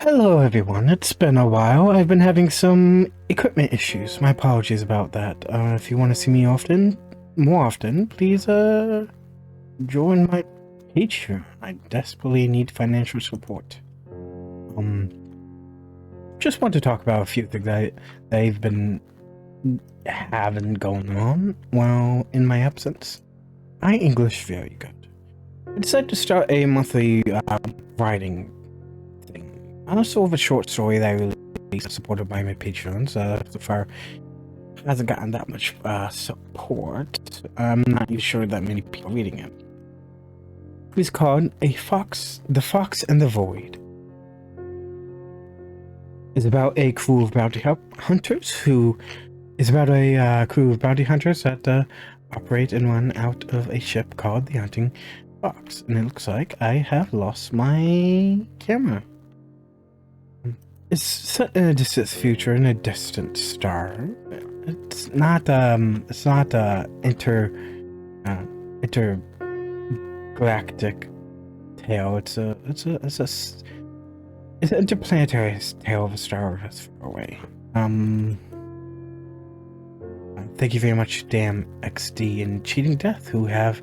Hello everyone, it's been a while. I've been having some equipment issues. My apologies about that. If you want to see me more often, please join my Patreon. I desperately need financial support. Just want to talk about a few things that I've been having going on while in my absence. My English very good. I decided to start a monthly writing thing. Also of a short story that I released supported by my patrons. So far hasn't gotten that much support. I'm not even sure that many people are reading it. It's called The Fox and the Void. It's about a crew of bounty hunters that operate and run out of a ship called the Hunting Fox. And it looks like I have lost my camera. It's set in a distant future in a distant star. It's not intergalactic tale. It's an interplanetary tale of a star that's far away. Thank you very much, Damn XD and Cheating Death, who have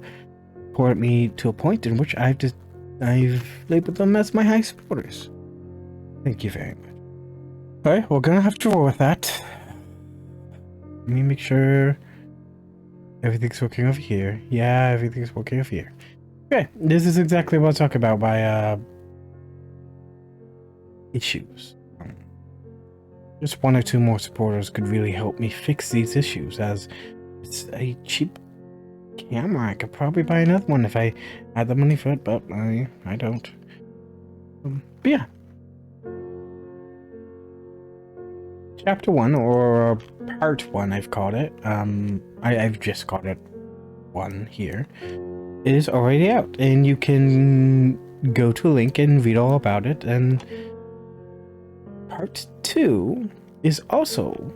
supported me to a point in which I've labeled them as my high supporters. Thank you very much. Okay, we're gonna have to roll with that. Let me make sure everything's working over here. Yeah, everything's working over here. Okay, this is exactly what I'll talk about by issues. Just one or two more supporters could really help me fix these issues, as it's a cheap camera. I could probably buy another one if I had the money for it, but I don't. But yeah. Chapter 1, or Part 1, I've called it. I've just called it 1 here. Is already out, and you can go to a link and read all about it. And Part 2 is also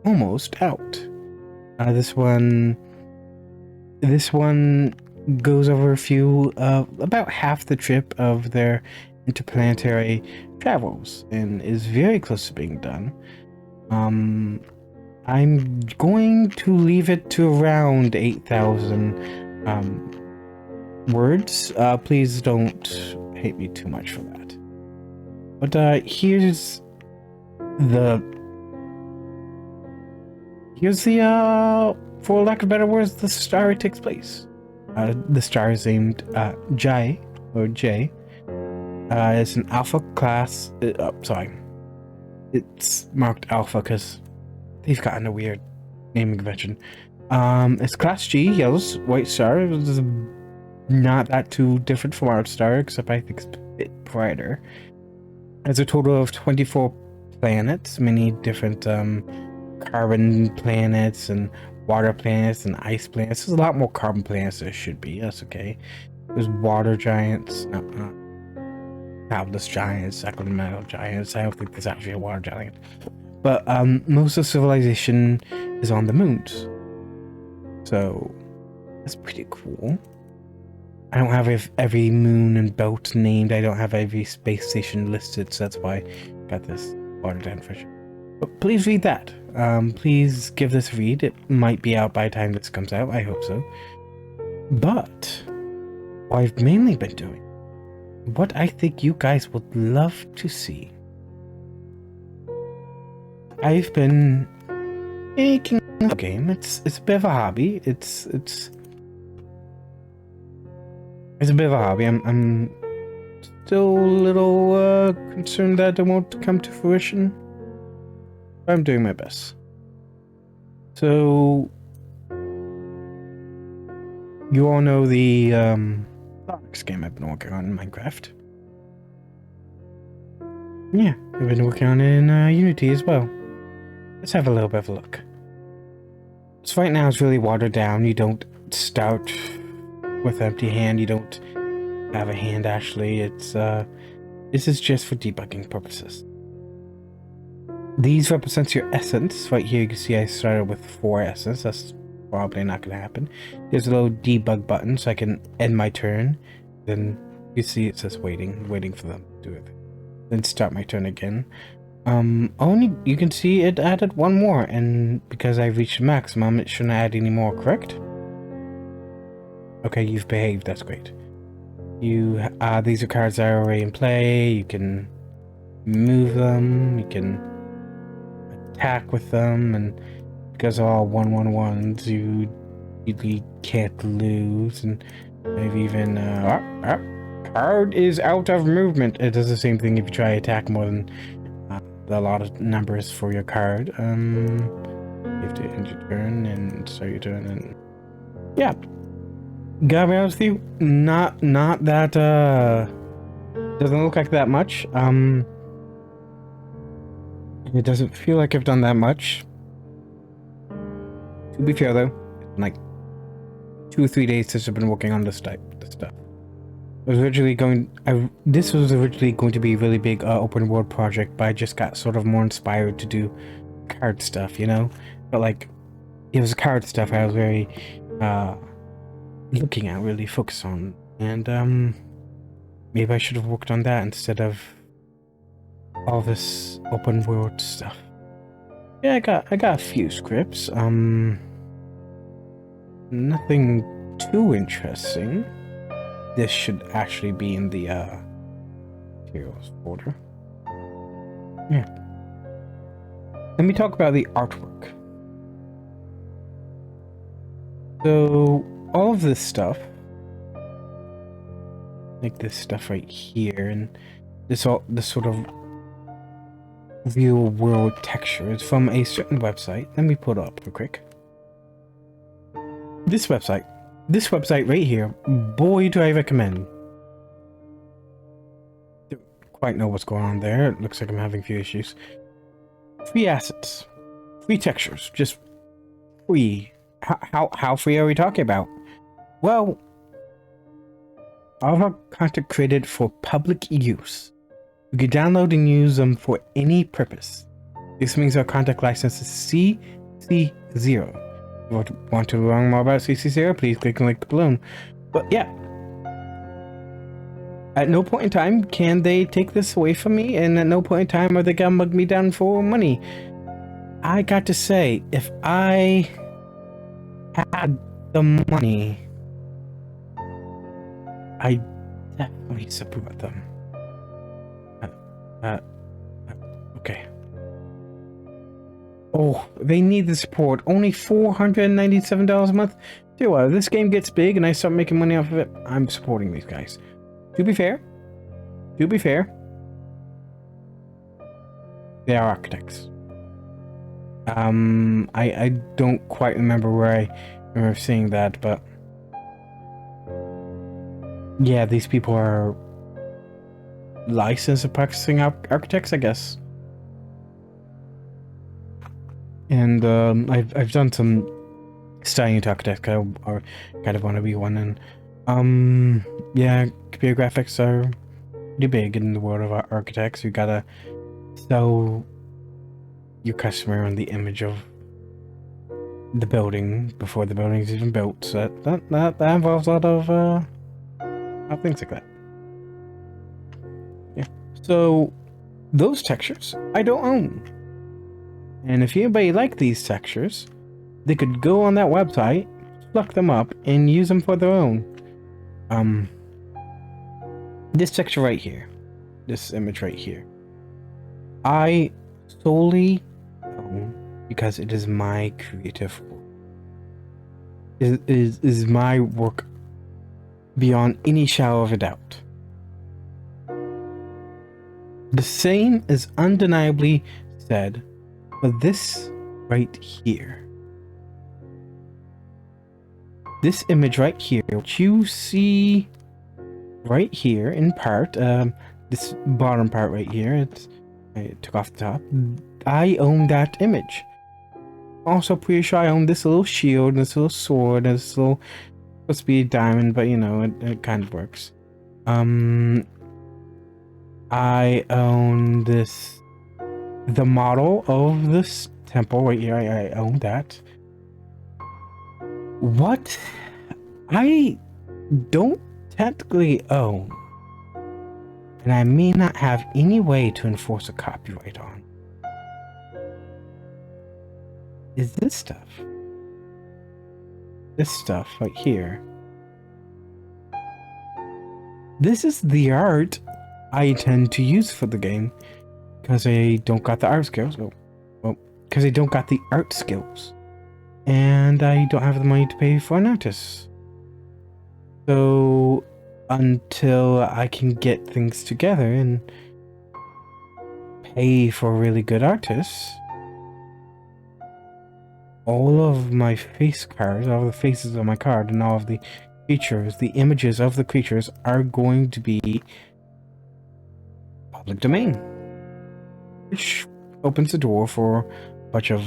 almost out. This one goes over about half the trip of their interplanetary travels and is very close to being done. I'm going to leave it to around 8,000 words. Please don't hate me too much for that. But here's the for lack of better words, the star it takes place. The star is named J. It's an alpha class. It's marked alpha because they've gotten a weird naming convention. It's class G, yellow, white star. It's not that too different from our star, except I think it's a bit brighter. It's a total of 24 planets, many different carbon planets and water planets and ice planets. There's a lot more carbon planets than there should be. That's okay. There's water giants, cloudless giants, sacramental giants. I don't think there's actually a water giant. But most of civilization is on the moons. So that's pretty cool. I don't have every moon and belt named. I don't have every space station listed, so that's why I got this watered down version. But please read that. Please give this a read. It might be out by the time this comes out. I hope so. But what I've mainly been doing, what I think you guys would love to see, I've been making a game. It's a bit of a hobby. It's a bit of a hobby. I'm still a little concerned that it won't come to fruition. I'm doing my best. So you all know the Onyx game I've been working on in Minecraft. Yeah, I've been working on it in Unity as well. Let's have a little bit of a look. So right now it's really watered down. You don't start with an empty hand. You don't have a hand actually. This is just for debugging purposes. These represents your essence. Right here you can see I started with 4 essence. That's probably not going to happen. There's a little debug button so I can end my turn. Then you see it says waiting for them to do it. then start my turn again. Only you can see it added one more, and because I reached the maximum, it shouldn't add any more, correct? Okay, you've behaved, that's great. These are cards that are already in play. You can move them, you can attack with them, and because they're all 1/1/1s, you can't lose, and maybe even, card is out of movement. It does the same thing if you try to attack more than a lot of numbers for your card. You have to end your turn and start your turn, and yeah. Gotta be honest with you, not that doesn't look like that much. It doesn't feel like I've done that much. To be fair though, it's been like 2 or 3 days since I've been working on this stuff. This was originally going to be a really big open world project, but I just got sort of more inspired to do card stuff, you know? But like, it was card stuff I was very looking at, really focused on, and maybe I should have worked on that instead of all this open world stuff. Yeah, I got a few scripts, nothing too interesting. This should actually be in the materials folder. Yeah. Let me talk about the artwork. So all of this stuff, like this stuff right here, and this sort of real world texture is from a certain website. Let me pull it up real quick. This website right here, boy do I recommend. Don't quite know what's going on there. It looks like I'm having a few issues. Free assets, free textures, just free. How free are we talking about? Well, all of our content created for public use. You can download and use them for any purpose. This means our contact license is CC0. If you want to learn more about CC0, please click the link below. But yeah, at no point in time can they take this away from me, and at no point in time are they gonna mug me down for money. I got to say, if I had the money, I definitely support them. Okay. Oh, they need the support. Only $497 a month. Tell you what, if this game gets big and I start making money off of it, I'm supporting these guys. To be fair, they are architects. I don't quite remember where I remember seeing that, but yeah, these people are licensed and practicing architects, I guess. And I've done some studying into architects. I kind of want to be one, and yeah, computer graphics are pretty big in the world of architects. You gotta sell your customer on the image of the building before the building is even built. So that involves a lot of things like that. Yeah. So those textures I don't own. And if anybody like these textures, they could go on that website, pluck them up, and use them for their own. This texture right here, this image right here, I solely own because it is my creative work. It is my work beyond any shadow of a doubt. The same is undeniably said for this right here. This image right here, which you see right here in part, this bottom part right here, I took off the top. I own that image. Also pretty sure I own this little shield, this little sword, this little, supposed to be a diamond, but you know, it kind of works. I own the model of this temple right here. I own that. What I don't technically own and I may not have any way to enforce a copyright on, is this stuff. This stuff right here. This is the art I intend to use for the game, because I don't got the art skills. Well, because I don't got the art skills. And I don't have the money to pay for an artist. So, until I can get things together and pay for really good artists, all of my face cards, all the faces on my card, and all of the creatures, the images of the creatures are going to be public domain. Which opens the door for a bunch of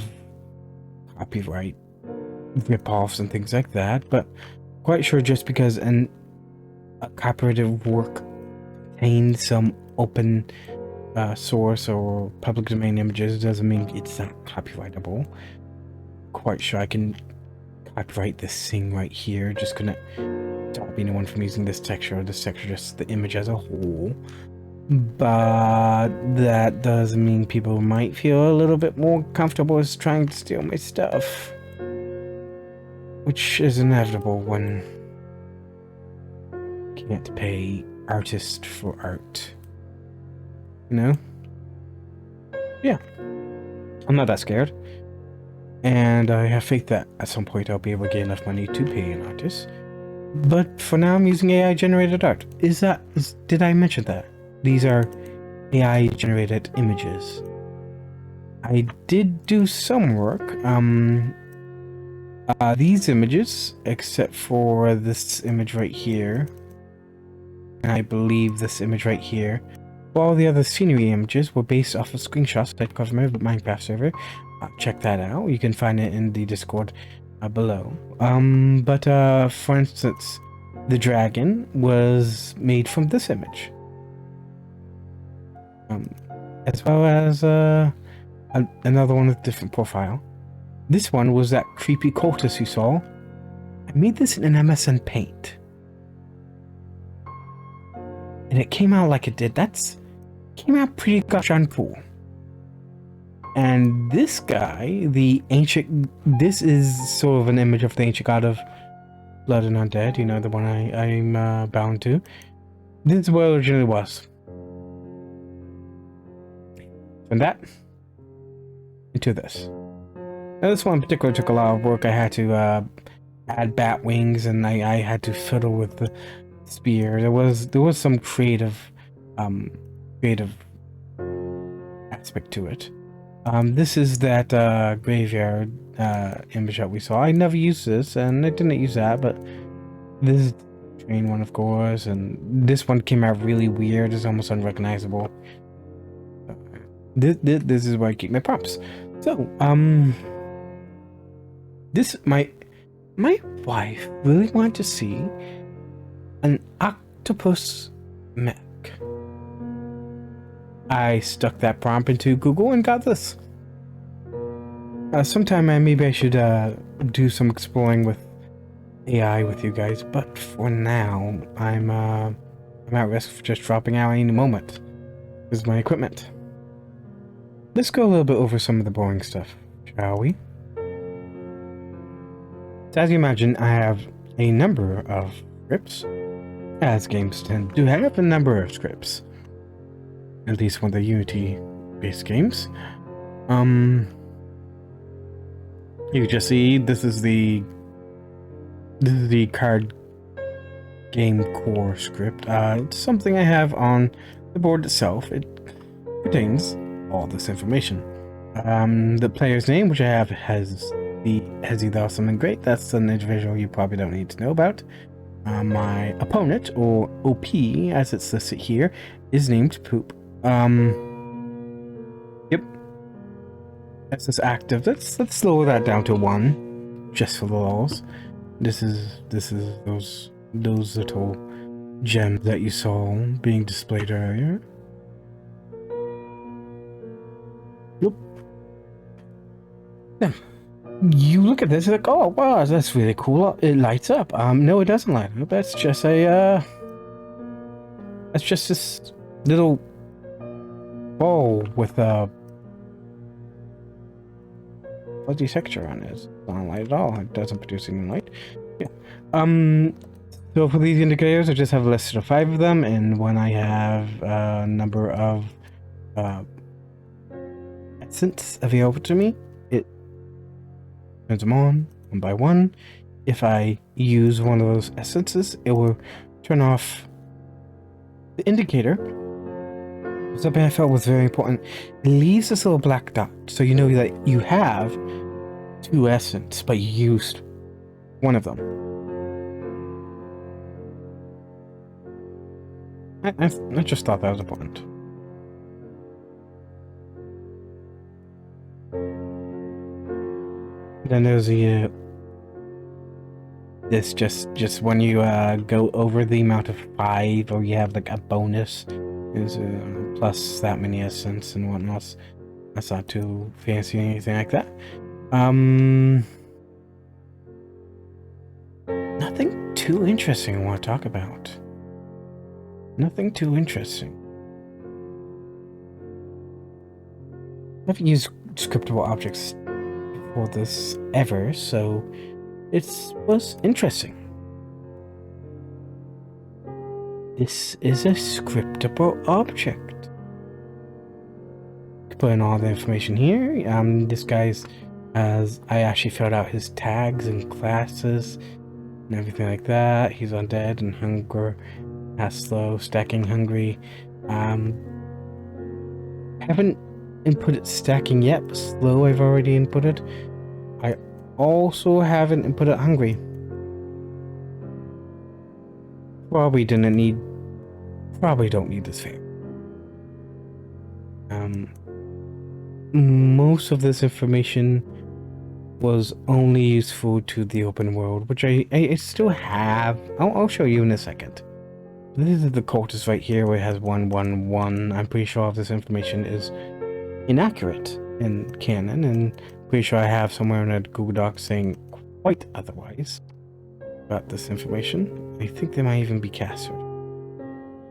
copyright rip-offs and things like that, but quite sure just because a copyrighted work contains some open source or public domain images doesn't mean it's not copyrightable. Quite sure I can copyright this thing right here, just gonna stop anyone from using this texture or this texture, just the image as a whole. But that does mean people might feel a little bit more comfortable as trying to steal my stuff, which is inevitable when you can't pay artist for art. You know? Yeah. I'm not that scared. And I have faith that at some point I'll be able to get enough money to pay an artist. But for now I'm using AI generated art. Did I mention that? These are AI generated images. I did do some work. These images, except for this image right here, and I believe this image right here, all the other scenery images were based off of screenshots that cover my Minecraft server. Check that out. You can find it in the Discord below. For instance, the dragon was made from this image. As well as another one with a different profile. This one was that creepy cultist you saw. I made this in an MSN Paint. And it came out like it did. Came out pretty gosh darn cool. And this guy, the ancient, this is sort of an image of the ancient god of blood and undead, you know, the one I'm bound to. This is what it originally was. From that into this. Now this one in particular took a lot of work. I had to add bat wings, and I had to fiddle with the spear. There was some creative aspect to it. This is that graveyard image that we saw. I never used this, and I didn't use that, but this is the train one, of course, and this one came out really weird. It's almost unrecognizable. This is where I keep my props. So, my wife really wanted to see an octopus mech. I stuck that prompt into Google and got this. Sometime maybe I should do some exploring with AI with you guys, but for now I'm at risk of just dropping out any moment with my equipment. Let's go a little bit over some of the boring stuff, shall we? So as you imagine, I have a number of scripts, as games tend to have a number of scripts. At least when they're Unity-based games. You can just see this is the card game core script. It's something I have on the board itself. It contains all this information. The player's name, which I have, has either something great. That's an individual you probably don't need to know about. My opponent, or OP, as it's listed here, is named Poop. Yep. That's this active. Let's lower that down to 1, just for the lulz. This is those little gems that you saw being displayed earlier. Yep. Yeah. You look at this, like, oh wow, that's really cool. It lights up. No, it doesn't light up. That's just a little ball with a fuzzy texture on it. It's not light at all. It doesn't produce any light. Yeah. So for these indicators, I just have listed of 5 of them, and when I have a number of essence available to me, it turns them on one by one. If I use one of those essences, it will turn off the indicator. Something I felt was very important. It leaves this little black dot, so you know that you have 2 essence, but you used one of them. I just thought that was important. Then there's the this just when you go over the amount of 5, or you have like a bonus, is plus that many essence and whatnot. That's not too fancy or anything like that. Nothing too interesting I want to talk about. Nothing too interesting. I haven't used scriptable objects before this ever, so it was interesting. This is a scriptable object. Put in all the information here. This guy's I actually filled out his tags and classes and everything like that. He's undead and hunger. Slow, stacking, hungry. Haven't inputted stacking yet, but slow I've already inputted. I also haven't inputted hungry. Probably don't need this favor. Most of this information was only useful to the open world, which I still have. I'll show you in a second. This is the cultist right here where it has 111. I'm pretty sure all of this information is inaccurate in canon, and pretty sure I have somewhere in a Google Doc saying quite otherwise about this information. I think they might even be casters.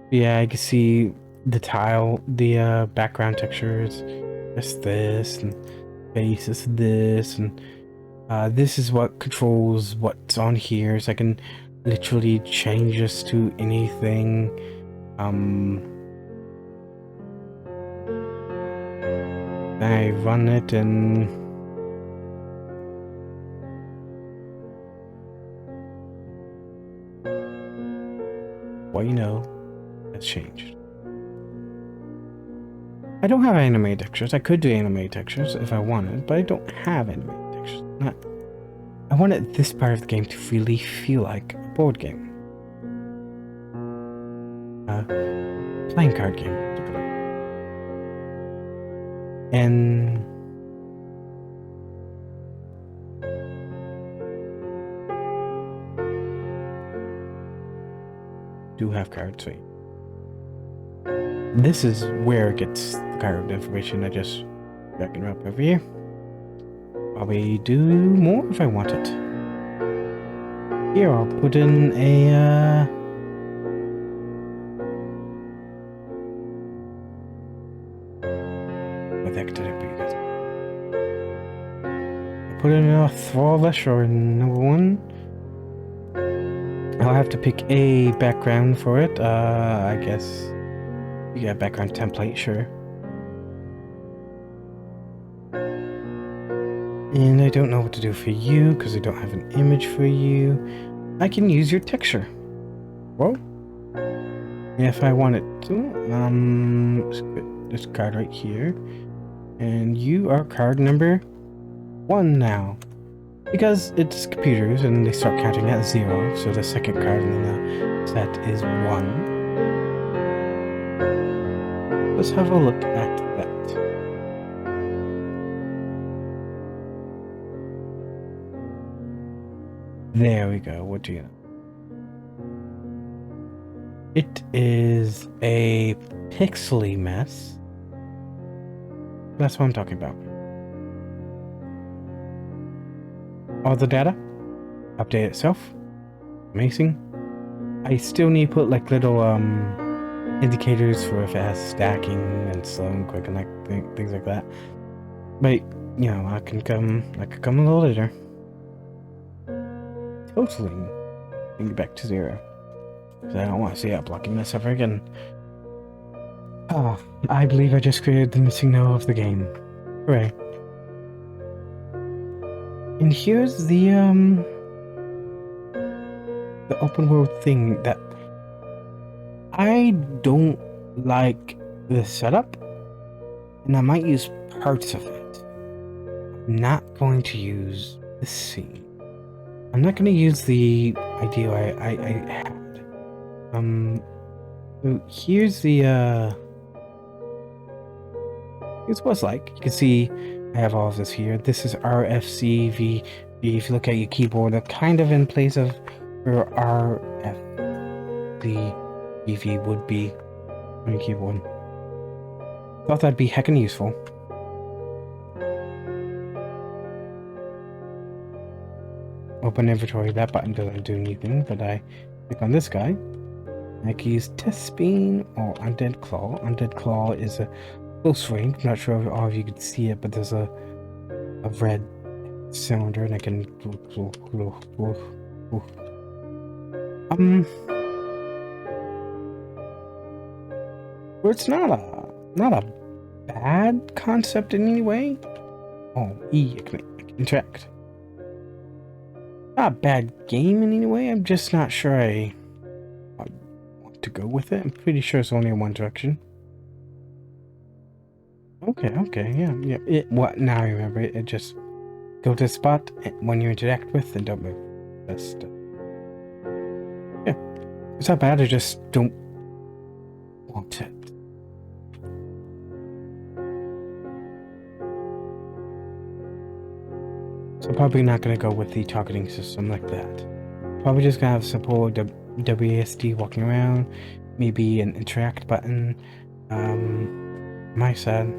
Yeah, I can see the tile, the background textures. It's this, and base is this, and this is what controls what's on here, so I can literally change this to anything. I run it and well, you know, it's changed. I don't have animated textures. I could do animated textures if I wanted, but I don't have animated textures. I wanted this part of the game to really feel like a board game. Playing card game. And do have cards, right? This is where it gets the card information. I just drag and drop over here. Probably do more if I want it. Here, I'll put in a what the heck did I put, you guys? I'll put in a Thrallish or number 1. I'll have to pick a background for it. I guess yeah, background template, sure. And I don't know what to do for you because I don't have an image for you. I can use your texture. Well, if I wanted to, let's put this card right here. And you are card number 1 now. Because it's computers and they start counting at 0, so the second card in the set is 1. Let's have a look at that. There we go. What do you know? It is a pixely mess. That's what I'm talking about. All the data update itself. Amazing. I still need to put like little indicators for if it has stacking and slow and quick and like things like that. But you know, I could come a little later. Totally bring it back to 0. Because I don't want to see that blocky mess ever again. Oh, I believe I just created the missing node of the game. Hooray. And here's the open world thing that I don't like the setup, and I might use parts of it. I'm not going to use the scene. I'm not going to use the idea I had. So here's the here's what it's like. You can see I have all of this here. This is RFCV. If you look at your keyboard, they're kind of in place of where RFCV would be on your keyboard. Thought that'd be heckin' useful. Open inventory. That button doesn't do anything, but I click on this guy. I can use Test Beam or Undead Claw. Undead Claw is a close range. I'm not sure if all of you can see it, but there's a red cylinder, and I can well, it's not a bad concept in any way. Oh, I can interact. Not a bad game in any way. I'm just not sure I want to go with it. I'm pretty sure it's only in one direction. Okay, yeah. What now? I remember it. It just go to the spot when you interact with and don't move. That's yeah. It's not bad. I just don't want it. So probably not gonna go with the targeting system like that. Probably just gonna have simple WASD walking around, maybe an interact button. My side.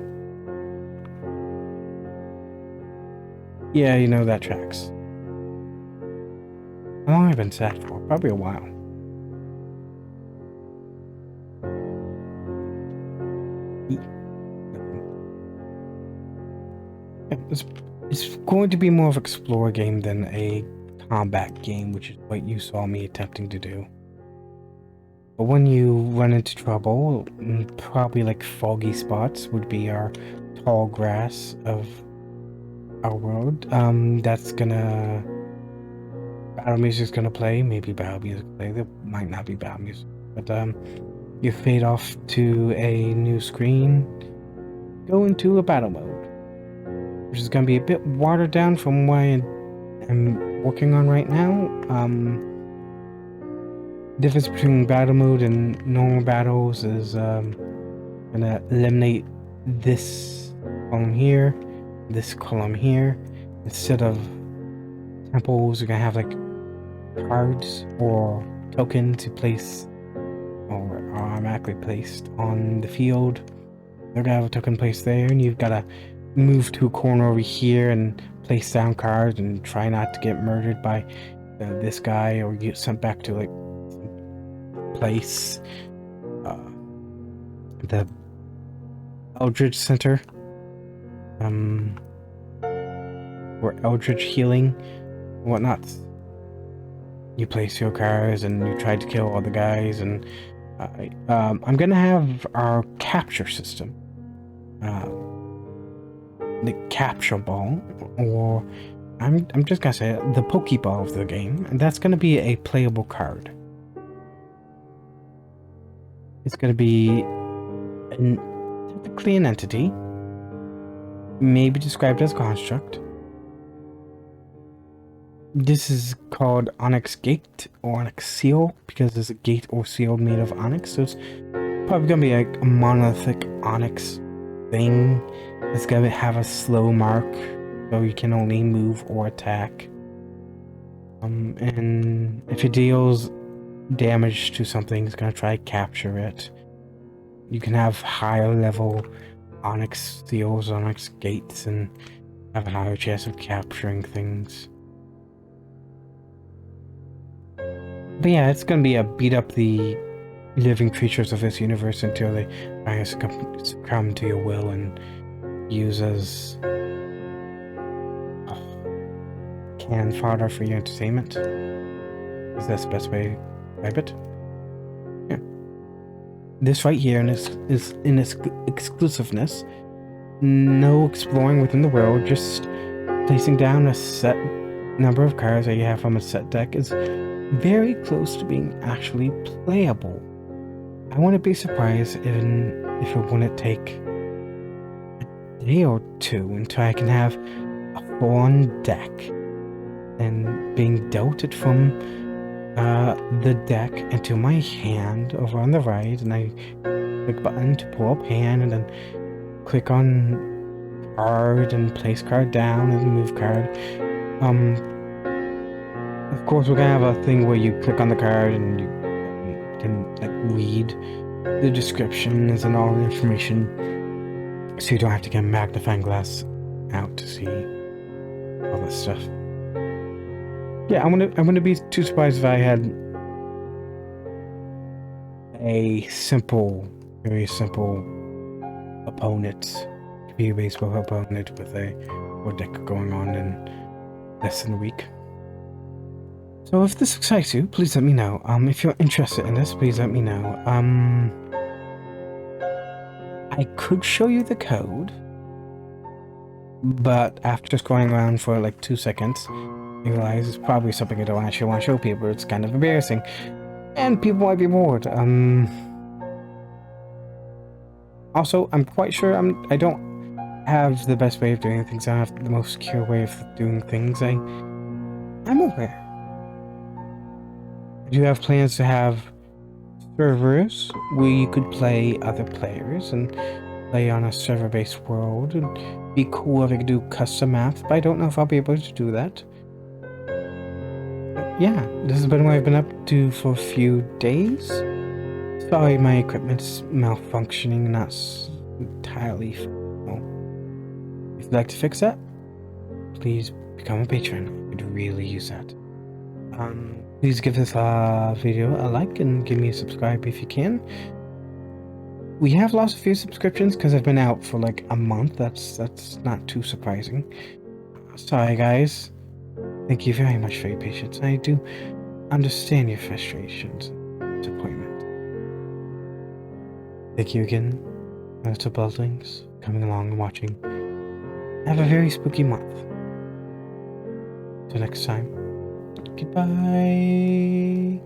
Yeah, you know that tracks. How long have I been sad for? Probably a while. It's going to be more of an explore game than a combat game, which is what you saw me attempting to do. But when you run into trouble, probably like foggy spots would be our tall grass of our world. That's gonna... battle music's gonna play, maybe battle music play, there might not be battle music, but you fade off to a new screen, go into a battle mode, which is gonna be a bit watered down from what I'm working on right now. Difference between battle mode and normal battles is gonna eliminate this column here, this column here. Instead of temples, you're gonna have like cards or tokens to place or are automatically placed on the field. They're gonna have a token placed there, and you've gotta move to a corner over here and place down cards and try not to get murdered by this guy or get sent back to like place. The Eldritch Center, or Eldritch Healing, whatnot. You place your cards and you try to kill all the guys, and I'm gonna have our capture system, the capture ball, or I'm just gonna say it, the Pokeball of the game, and that's gonna be a playable card. It's gonna be typically an entity, maybe described as a construct. This is called Onyx Gate or Onyx Seal because there's a gate or seal made of onyx, so it's probably gonna be like a monolithic onyx thing. It's gonna have a slow mark, so you can only move or attack. And if it deals damage to something, it's gonna try to capture it. You can have higher level onyx seals, onyx gates, and have a higher chance of capturing things. But yeah, it's gonna be a beat up the living creatures of this universe until they try to succumb to your will and use as cannon fodder for your entertainment. Is that the best way to describe it? Yeah. This right here is in its exclusiveness. No exploring within the world, just placing down a set number of cards that you have from a set deck is very close to being actually playable. I wouldn't be surprised if it wouldn't take a day or two until I can have a full-on deck and being dealt it from the deck into my hand over on the right, and I click button to pull up hand, and then click on card and place card down and move card. Of course, we're gonna have a thing where you click on the card and you can like read the descriptions and all the information, so you don't have to get a magnifying glass out to see all this stuff. Yeah, I wouldn't be too surprised if I had a very simple opponent, computer-based opponent with a board deck going on in less than a week. So if this excites you, please let me know. If you're interested in this, please let me know. I could show you the code, but after just going around for like 2 seconds, I realize it's probably something I don't actually want to show people. It's kind of embarrassing, and people might be bored. Also, I'm quite sure I don't have the best way of doing things. I don't have the most secure way of doing things. I'm aware. I do have plans to have servers where you could play other players and play on a server-based world. It'd be cool if I could do custom maps, but I don't know if I'll be able to do that. But yeah, this has been what I've been up to for a few days. Sorry, my equipment's malfunctioning, not entirely full. If you'd like to fix that, please become a patron. I could really use that. Please give this video a like and give me a subscribe if you can. We have lost a few subscriptions because I've been out for like a month. That's not too surprising. Sorry guys. Thank you very much for your patience. I do understand your frustrations and disappointment. Thank you again, little buildings, coming along and watching. Have a very spooky month. Till next time. Goodbye.